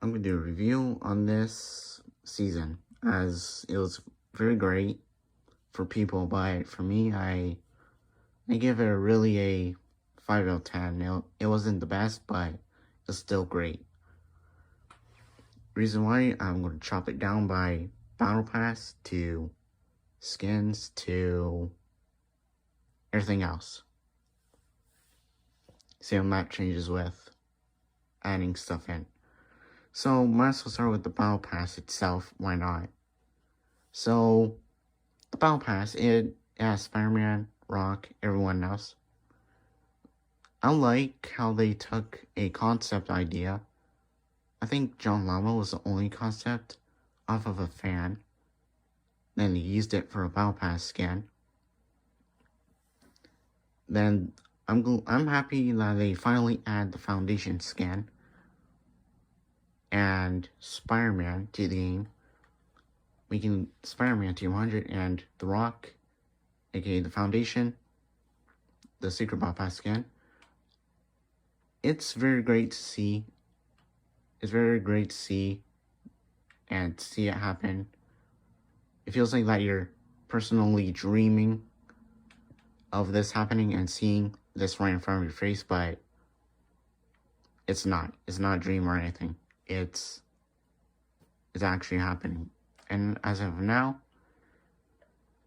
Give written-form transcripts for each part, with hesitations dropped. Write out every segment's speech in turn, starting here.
I'm going to do a review on this season, as it was very great for people, but for me, I give it a 5 out of 10. It wasn't the best, but it's still great. Reason why, I'm going to chop it down by Battle Pass to skins to everything else. See how map changes with adding stuff in. So, might as well start with the Battle Pass itself, why not? So, the Battle Pass, it has Spider-Man, Rock, everyone else. I like how they took a concept idea. I think John Lama was the only concept off of a fan. Then he used it for a Battle Pass skin. Then I'm happy that they finally add the Foundation skin and Spider-Man to the game, making Spider-Man 200 and The Rock, aka the Foundation, the Secret Battle Pass skin. It's very great to see. It's very great to see and see it happen. It feels like that you're personally dreaming of this happening and seeing this right in front of your face, but it's not. It's not a dream or anything. It's actually happening. And as of now,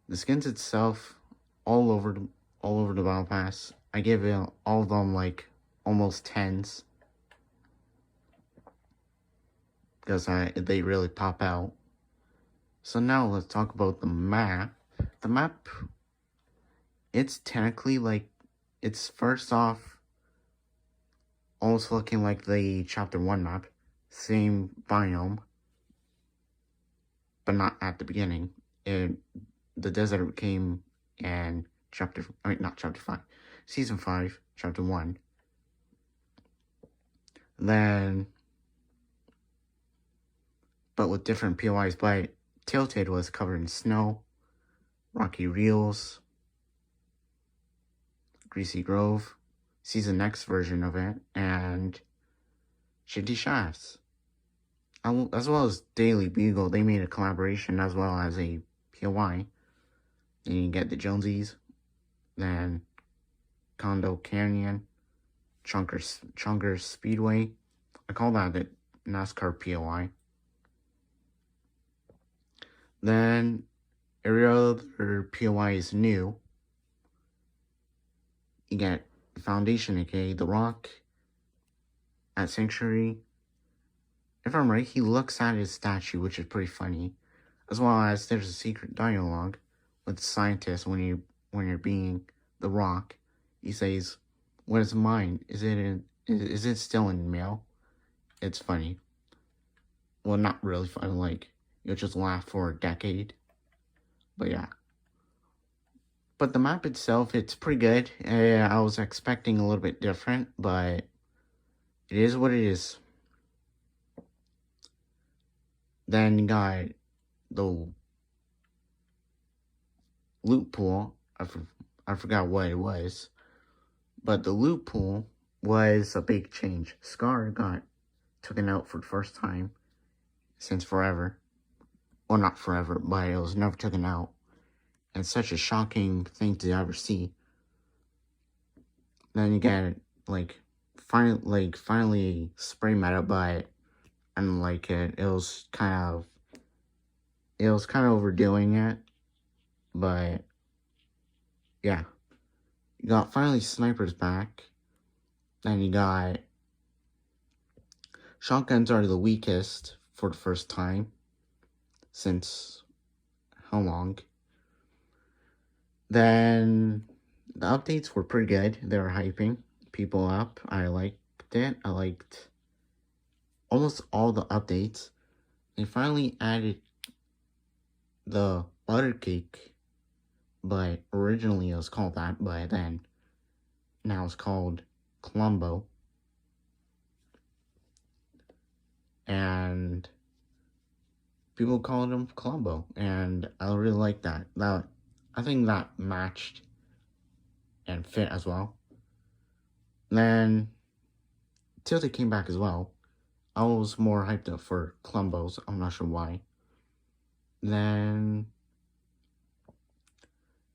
the skins itself, all over the Battle Pass, I give it all of them like almost 10s. Because they really pop out. So now let's talk about the map. The map, it's technically like, it's first off almost looking like the Chapter 1 map. Same biome. But not at the beginning. The desert came in not Chapter 5. Season 5, Chapter 1. Then, but with different POIs, but Tilted was covered in snow, rocky reels, Greasy Grove, Season X version of it, and Shifty Shafts. As well as Daily Bugle, they made a collaboration as well as a POI. Then you get the Jonesies, then Condo Canyon, Chunker Speedway. I call that the NASCAR POI. Then every other POI is new. You get Foundation, aka The Rock, at Sanctuary. If I'm right, he looks at his statue, which is pretty funny. As well as there's a secret dialogue with the scientist when you're being The Rock. He says, "What is mine? Is it still in mail?" It's funny. Well, not really funny. Like, you'll just laugh for a decade. But yeah. But the map itself, it's pretty good. I was expecting a little bit different, but it is what it is. Then you got the loot pool. I forgot what it was. But the loot pool was a big change. Scar got taken out for the first time since forever. Well, not forever, but it was never taken out. And such a shocking thing to ever see. Then you get, finally spray meta, but I didn't like it. It was kind of overdoing it. But, yeah. You got finally snipers back. Then you got shotguns are the weakest for the first time since how long? Then the updates were pretty good. They were hyping people up. I liked it. I liked almost all the updates. They finally added the butter cake, but originally it was called that, but then now it's called Columbo. And people called him Columbo, and I really like that. I think that matched and fit as well. Then Tilted came back as well. I was more hyped up for Clumbos. I'm not sure why. Then,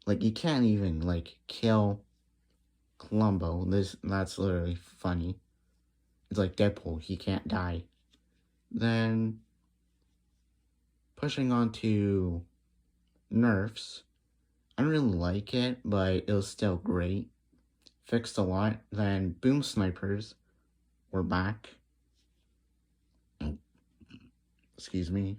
like, you can't even, like, kill Columbo. That's literally funny. It's like Deadpool, he can't die. Then, pushing on to Nerfs. I didn't really like it, but it was still great. Fixed a lot. Then, Boom Snipers were back. Excuse me.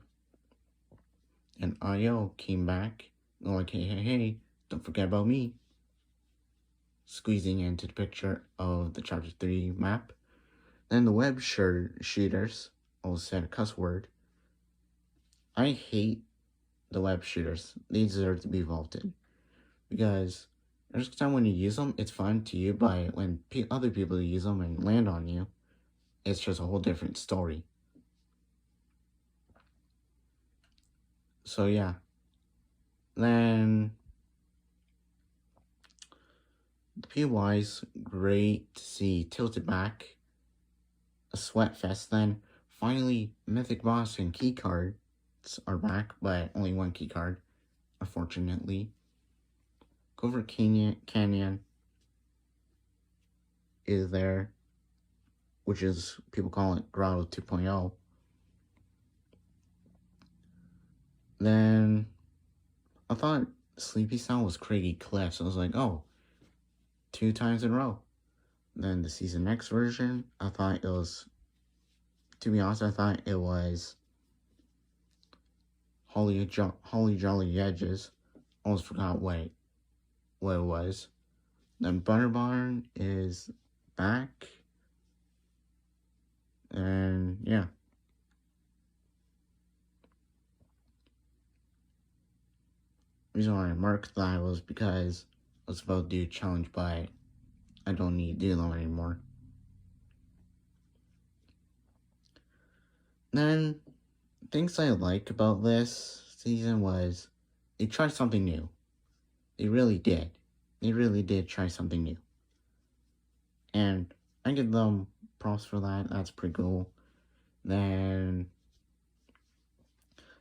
And IO came back. They're like, hey, don't forget about me. Squeezing into the picture of the Chapter 3 map. Then the web shooters, almost said a cuss word. I hate the web shooters. They deserve to be vaulted. Because there's time when you use them, it's fun to you, but when other people use them and land on you, it's just a whole different story. So yeah. Then the PY's great to see Tilted back. A sweat fest. Then finally Mythic Boss and keycards are back, but only one keycard, unfortunately. Covert Canyon is there, which is, people call it Grotto 2.0. Then I thought Sleepy Sound was Craigie Cliffs. I was like, oh, 2 times in a row. Then the Season X version, I thought it was, to be honest, I thought it was Holly Jolly Edges. Almost forgot what it was. Then Butter Barn is back. And yeah. The reason why I marked that was because I was about to do a challenge, but I don't need to do them anymore. Then, things I like about this season was they tried something new. They really did. They really did try something new. And I give them props for that. That's pretty cool. Then,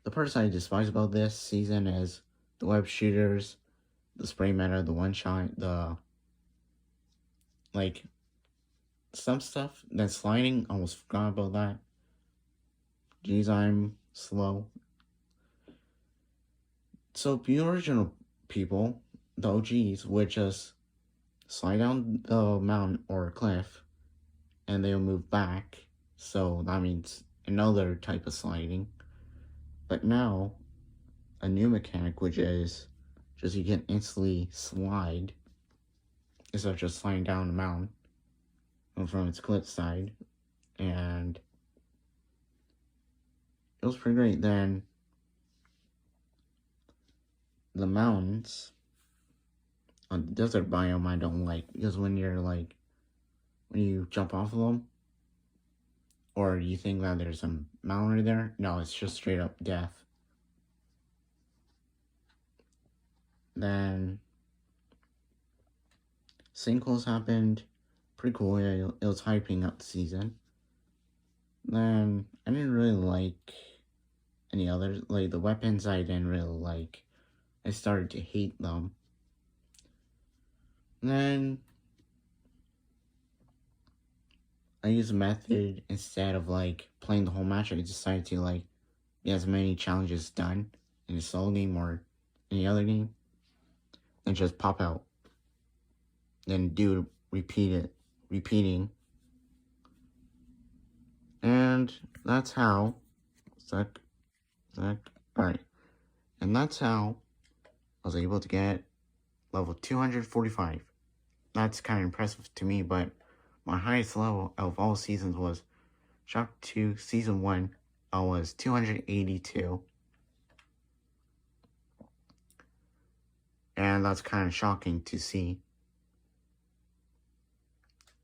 the part I despise about this season is the web shooters, the spray meta, the one shot, like, some stuff that's sliding. Almost forgot about that. Geez, I'm slow. So the original people, the OGs, would just slide down the mountain or cliff, and they'll move back. So that means another type of sliding. But now, a new mechanic, which is just you can instantly slide instead of just sliding down the mountain from its cliff side, and it was pretty great. Then the mountains on the desert biome I don't like, because when you jump off of them, or you think that there's a mountain right there, no, it's just straight up death. Then sinkholes happened, pretty cool. It was hyping up the season. Then I didn't really like any others, like the weapons I didn't really like. I started to hate them. Then I used a method instead of playing the whole match. I decided to get as many challenges done in a solo game or any other game, and just pop out. Then repeating. And that's how, alright. And that's how I was able to get level 245. That's kind of impressive to me, but my highest level of all seasons was Chapter 2, Season 1. I was 282. And that's kind of shocking to see.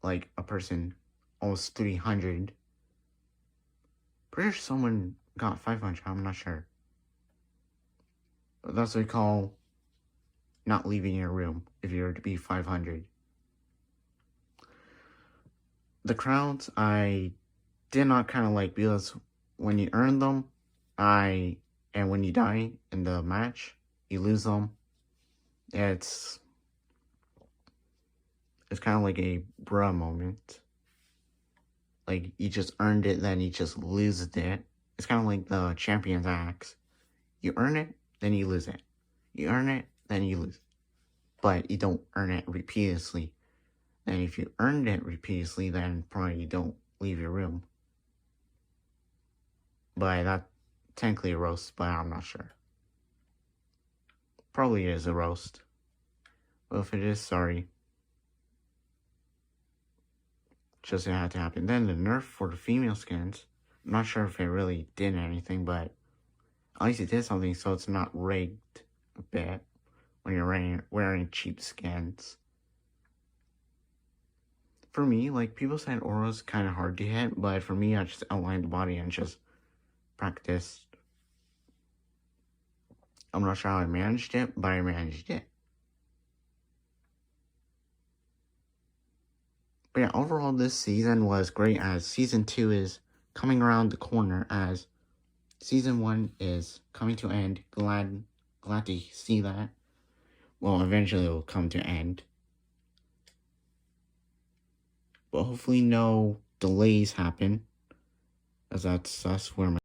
Like, a person almost 300. Pretty sure someone got 500, I'm not sure. But that's what we call not leaving your room if you're to be 500. The crowds, I did not kind of like, because when you earn them, and when you die in the match, you lose them. It's kind of like a bruh moment. Like, you just earned it, then you just lose it. It's kind of like the Champion's Axe. You earn it, then you lose it. You earn it, then you lose it. But you don't earn it repeatedly. And if you earned it repeatedly, then probably you don't leave your room. But that technically a roast, but I'm not sure. Probably is a roast. But if it is, sorry. Just it had to happen. Then the nerf for the female skins. I'm not sure if it really did anything, but at least it did something so it's not rigged a bit when you're wearing cheap skins. For me, like, people said Aura's kind of hard to hit, but for me, I just outlined the body and just practiced. I'm not sure how I managed it, but I managed it. But yeah, overall, this season was great, as Season 2 is coming around the corner, as Season 1 is coming to end. Glad to see that. Well, eventually it will come to end. But hopefully no delays happen, as that's where my